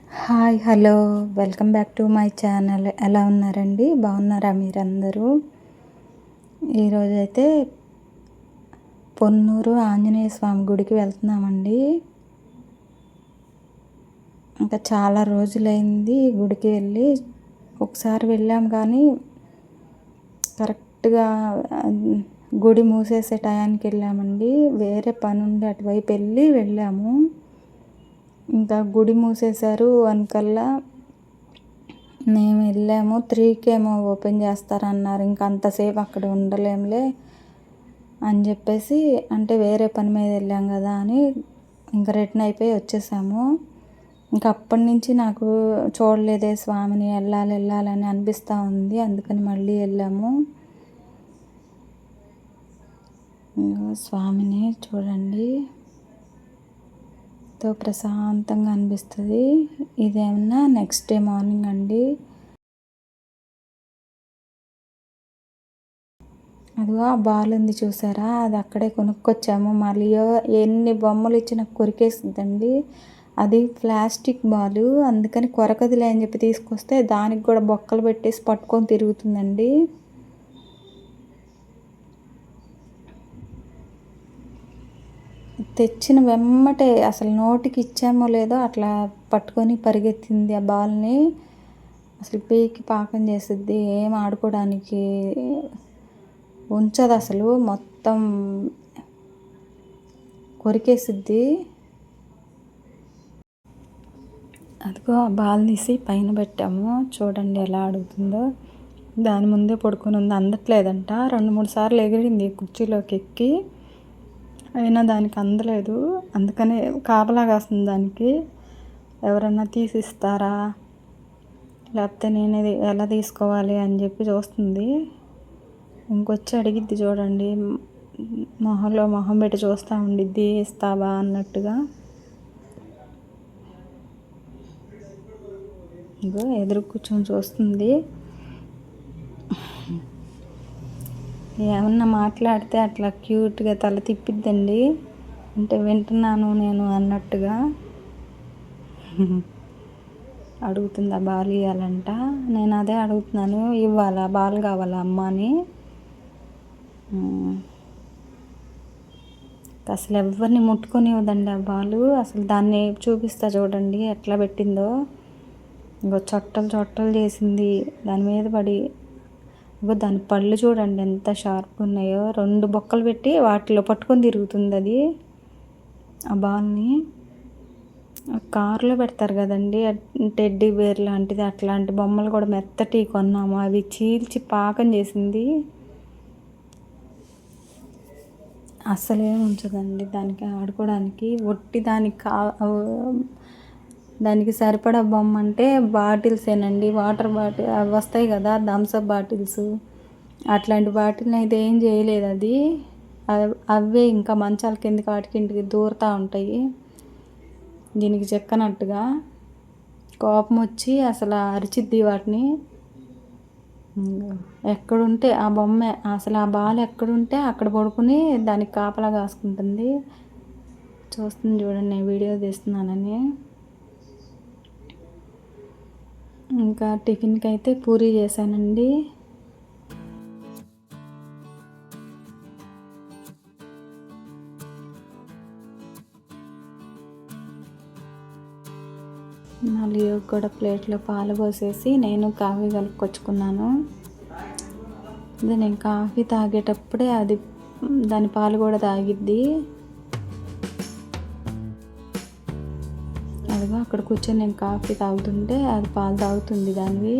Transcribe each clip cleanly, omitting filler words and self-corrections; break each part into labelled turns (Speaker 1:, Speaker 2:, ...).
Speaker 1: Hi hello welcome back to my channel. ఎలా ఉన్నారండి? బాగున్నారా మీరందరూ? ఈరోజైతే పొన్నూరు ఆంజనేయ స్వామి గుడికి వెళ్తున్నామండి. ఇంకా చాలా రోజులైంది గుడికి వెళ్ళి. ఒకసారి వెళ్ళాం కానీ కరెక్ట్గా గుడి మూసేసే టయానికి వెళ్ళామండి. వేరే పని ఉండి అటువైపు వెళ్ళాము. ఇంకా గుడి మూసేశారు 1 కల్లా. మేము వెళ్ళాము 3కి ఏమో ఓపెన్ చేస్తారన్నారు. ఇంకా అంతసేపు అక్కడ ఉండలేంలే అని చెప్పేసి, అంటే వేరే పని మీద వెళ్ళాం కదా అని ఇంకా రిటర్న్ అయిపోయి వచ్చేసాము. ఇంకా అప్పటి నుంచి నాకు చూడలేదే స్వామిని, వెళ్ళాలని అనిపిస్తూ ఉంది. అందుకని మళ్ళీ వెళ్ళాము. స్వామిని చూడండి, ఎంతో ప్రశాంతంగా అనిపిస్తుంది. ఇదేమన్నా నెక్స్ట్ డే మార్నింగ్ అండి. అదిగో ఆ బాల్ ఉంది చూసారా, అది అక్కడే కొనుక్కొచ్చాము. మళ్ళీ ఎన్ని బొమ్మలు ఇచ్చినా కొరికేస్తుందండి. అది ప్లాస్టిక్ బాలు, అందుకని కొరకదులే అని చెప్పి తీసుకొస్తే దానికి కూడా బొక్కలు పెట్టేసి పట్టుకొని తిరుగుతుందండి. తెచ్చిన వెమ్మటే అసలు నోటికి ఇచ్చామో లేదో అట్లా పట్టుకొని పరిగెత్తింది ఆ బాల్ని. అసలు పీకి పాకం చేసిద్ది, ఏం ఆడుకోవడానికి ఉంచదు అసలు, మొత్తం కొరికేసిద్ది. అదిగో ఆ బాల్ తీసి పైన పెట్టాము, చూడండి ఎలా అడుగుతుందో. దాని ముందే పడుకొని ఉంది, అందట్లేదంట. 2-3 సార్లు ఎగిరింది కుర్చీలోకి ఎక్కి, అయినా దానికి అందలేదు. అందుకనే కాపలా కాస్తుంది దానికి, ఎవరన్నా తీసిస్తారా లేకపోతే నేనే ఎలా తీసుకోవాలి అని చెప్పి చూస్తుంది. ఇంకొచ్చి అడిగిద్ది చూడండి, మొహంలో మొహం పెట్టి చూస్తూ ఉండిద్ది, ఇస్తావా అన్నట్టుగా. ఇంకో ఎదురు కూర్చొని చూస్తుంది. ఏమన్నా మాట్లాడితే అట్లా క్యూట్గా తల తిప్పిద్దండి, అంటే వింటున్నాను నేను అన్నట్టుగా. అడుగుతుంది ఆ బాల్ ఇవ్వాలంట. నేను అదే అడుగుతున్నాను, ఇవ్వాలా, బాల్ కావాలా అమ్మ అని. అసలు ఎవరిని ముట్టుకొని ఇవ్వదండి ఆ బాలు. అసలు దాన్ని చూపిస్తా చూడండి ఎట్లా పెట్టిందో. ఇంకో చొట్టలు చేసింది దాని మీద పడి. ఇంకో దాని పళ్ళు చూడండి ఎంత షార్ప్గా ఉన్నాయో. 2 బొక్కలు పెట్టి వాటిలో పట్టుకొని తిరుగుతుంది అది ఆ బాల్ని. కారులో పెడతారు కదండి టెడ్డీ బేర్ లాంటిది, అట్లాంటి బొమ్మలు కూడా మెత్తటి కొన్నాము. అవి చీల్చి పాకం చేసింది. అస్సలేం ఉంచదండి దానికి ఆడుకోవడానికి. ఒట్టి దానికి సరిపడా బొమ్మ అంటే బాటిల్సేనండి, వాటర్ బాటిల్ అవి వస్తాయి కదా థమ్స్అప్ బాటిల్స్, అట్లాంటి బాటిల్ని అయితే ఏం చేయలేదు అది. అవే ఇంకా మంచాల కిందకి వాటికింటికి దూరుతూ ఉంటాయి దీనికి చెక్కనట్టుగా. కోపం వచ్చి అసలు అరిచిద్ది వాటిని. ఎక్కడుంటే ఆ బొమ్మ, అసలు ఆ బాల్ ఎక్కడుంటే అక్కడ పడుకుని దానికి కాపలా కాసుకుంటుంది. చూస్తుంది చూడండి, నేను వీడియో తీస్తున్నానని. ఇంకా టిఫిన్కి అయితే పూరీ చేశానండి. మళ్ళీ కూడా ప్లేట్లో పాలు పోసేసి నేను కాఫీ కలుపుకొచ్చుకున్నాను. ఇది నేను కాఫీ తాగేటప్పుడే అది దాని పాలు కూడా తాగిద్ది. అదిగో అక్కడ కూర్చొని నేను కాఫీ తాగుతుంటే అది పాలు తాగుతుంది దానివి.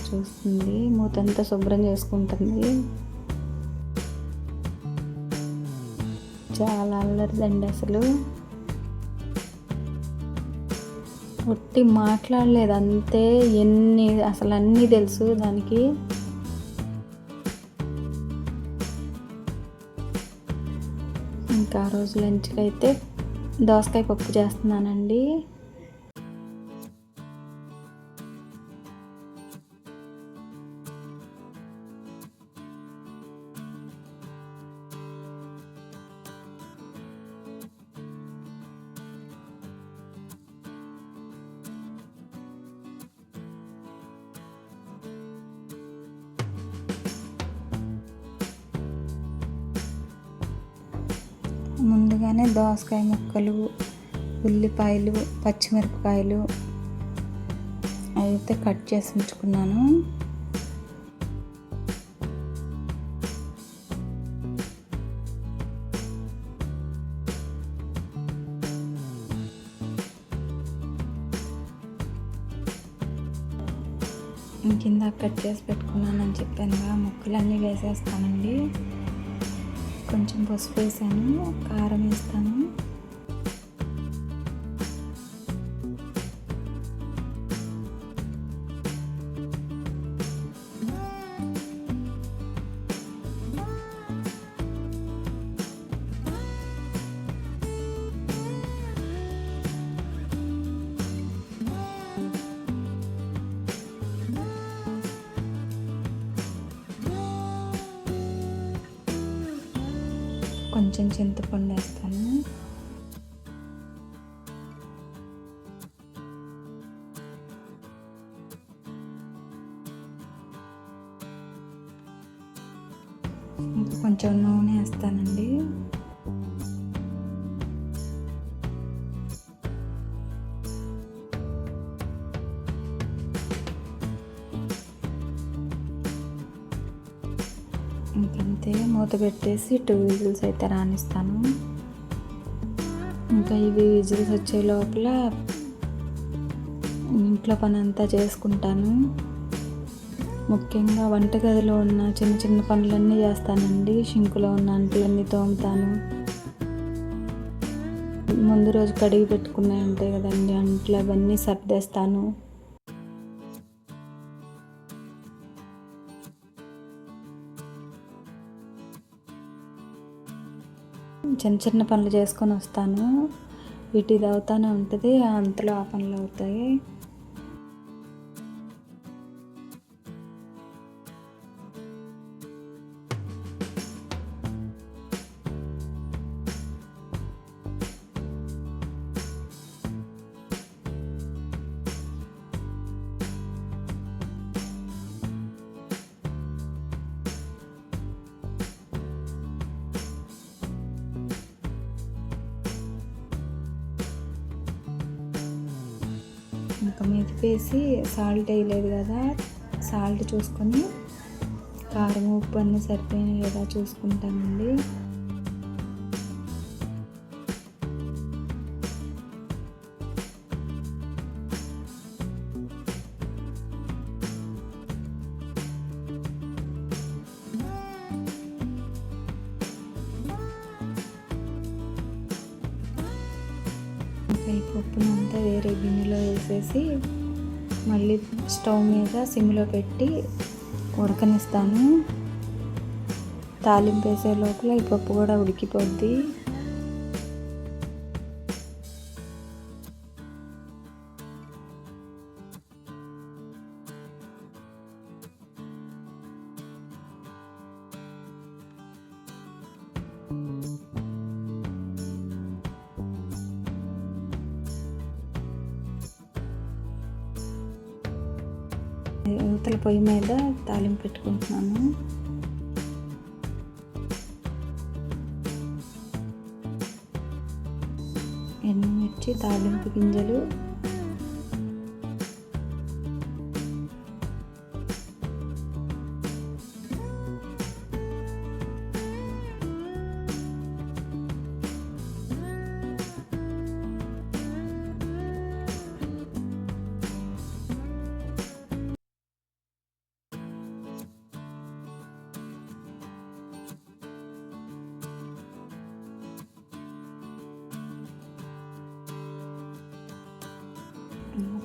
Speaker 1: చూస్తుంది, మూతంతా శుభ్రం చేసుకుంటుంది. చాలా అల్లరిదండి అసలు. ఒట్టి మాట్లాడలేదు అంతే, అసలు అన్నీ తెలుసు దానికి. ఇంకా ఆ రోజు లంచ్కి అయితే దోసకాయ పప్పు చేస్తున్నానండి. ముందుగానే దోసకాయ ముక్కలు, ఉల్లిపాయలు, పచ్చిమిరపకాయలు అయితే కట్ చేసి ఉంచుకున్నాను. కింద కట్ చేసి పెట్టుకున్నానని చెప్పానుగా, ముక్కలన్నీ వేసేస్తానండి. కొంచెం పసుపు వేసాను, కారం వేస్తాను, కొంచెం చింతపండు వేస్తాను. ఇంకా కొంచెం నూనె వేస్తానండి. ఇంకంతే, మూత పెట్టేసి 2 విజిల్స్ అయితే రానిస్తాను. ఇంకా ఇవి విజిల్స్ వచ్చే లోపల ఇంట్లో పని అంతా చేసుకుంటాను. ముఖ్యంగా వంటగదిలో ఉన్న చిన్న చిన్న పనులన్నీ చేస్తానండి. షింకులో ఉన్న అంట్లన్నీ తోముతాను. ముందు రోజు కడిగి పెట్టుకున్నాయి ఉంటాయి కదండి అంట్లు, అవన్నీ సర్దేస్తాను. చిన్న చిన్న పనులు చేసుకొని వస్తాను. వీటి అవుతానే ఉంటుంది, అంతలో ఆ పనులు అవుతాయి. ఇంకా మెదిపేసి సాల్ట్ వేయలేదు కదా, సాల్ట్ చూసుకొని కారం ఉప్పు అన్నీ సరిపోయినాయి లేదా చూసుకుంటానండి. ఈ పప్పునంతా వేరే గిన్నెలో వేసేసి మళ్ళీ స్టవ్ మీద సిమ్లో పెట్టి ఉడకనిస్తాను. తాలింపు వేసే లోపల ఈ పప్పు కూడా ఉడికిపోద్ది. యువతల పొయ్యి మీద తాలింపు పెట్టుకుంటున్నాను. ఎండుమిర్చి, తాలింపు గింజలు,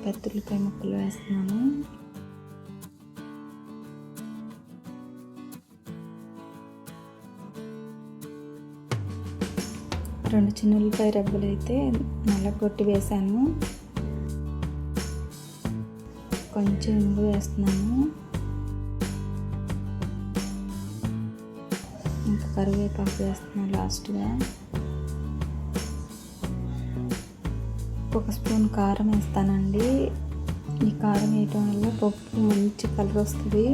Speaker 1: పెద్దుల్లిపాయ ముక్కలు వేస్తున్నాను. రెండు చిన్న ఉల్లిపాయ రెబ్బలు అయితే నల్లగొట్టి వేసాను. కొంచెం ఇంగు వేస్తున్నాను. ఇంకా కరివేపాకు వేస్తున్నాను లాస్ట్గా. 1 స్పూన్ కారం వేస్తానండి. ఈ కారం వేయటం వల్ల పప్పు మంచి కలర్ వస్తుంది.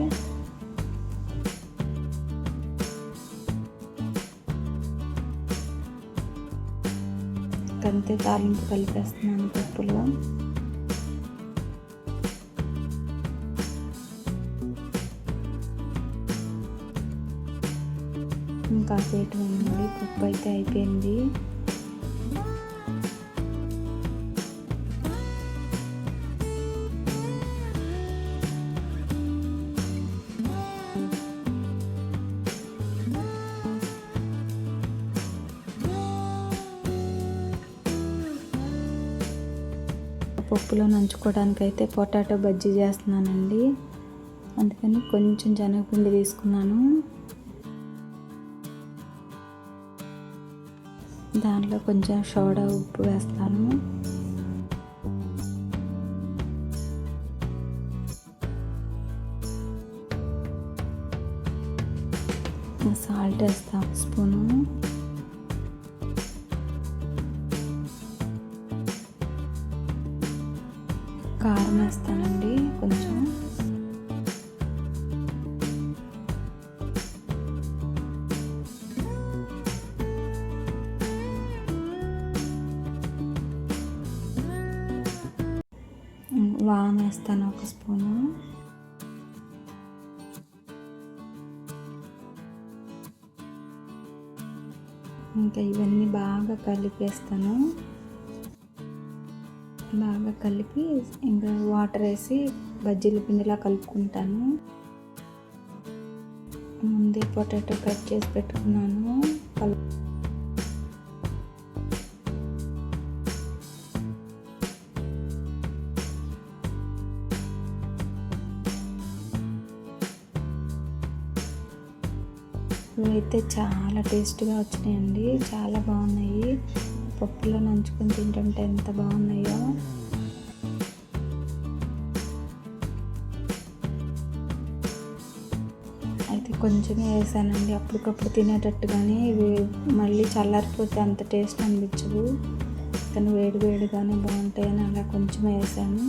Speaker 1: ఇంకంతే తాలింపు కలిపేస్తున్నాను పప్పులో. ఇంకా వేయటమేనండి, పప్పు అయితే అయిపోయింది. పప్పులో నంచుకోవడానికి అయితే పొటాటో బజ్జీ చేస్తున్నానండి. అందుకని కొంచెం శనగపిండి తీసుకున్నాను. దాంట్లో కొంచెం సోడా ఉప్పు వేస్తాను. సాల్ట్ వేస్తాం 1 స్పూను. కారం వేస్తానండి కొంచెం. వాము వేస్తాను 1 స్పూను. ఇంకా ఇవన్నీ బాగా కలిపేస్తాను. బాగా కలిపి ఇంకా వాటర్ వేసి బజ్జీల పిండిలా కలుపుకుంటాను. ముందే పొటాటో కట్ చేసి పెట్టుకున్నాను. ఇవైతే చాలా టేస్ట్గా వచ్చినాయండి, చాలా బాగున్నాయి. పప్పులో నంచుకొని తింటుంటే ఎంత బాగున్నాయో. అయితే కొంచెమే వేసానండి, అప్పటికప్పుడు తినేటట్టుగానే. ఇవి మళ్ళీ చల్లారిపోతే అంత టేస్ట్ అనిపించవు, కానీ వేడి వేడిగానే బాగుంటాయని అలా కొంచెం వేసాను.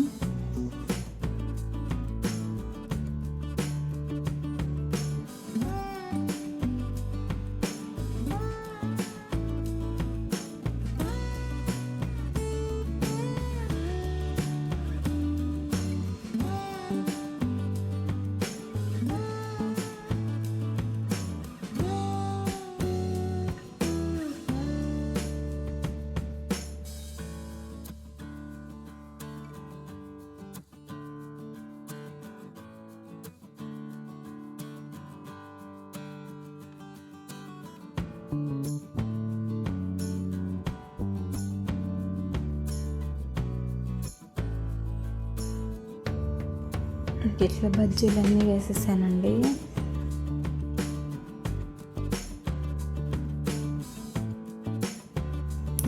Speaker 1: ఇట్లా బజ్జీలన్నీ వేసేసానండి.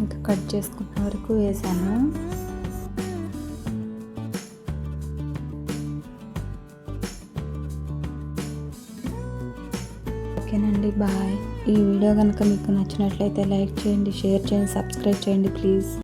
Speaker 1: ఇంకా కట్ చేసుకున్న వరకు వేసాను. ఓకేనండి, బాయ్. ఈ వీడియో కనుక మీకు నచ్చినట్లయితే లైక్ చేయండి, షేర్ చేయండి, సబ్స్క్రైబ్ చేయండి ప్లీజ్.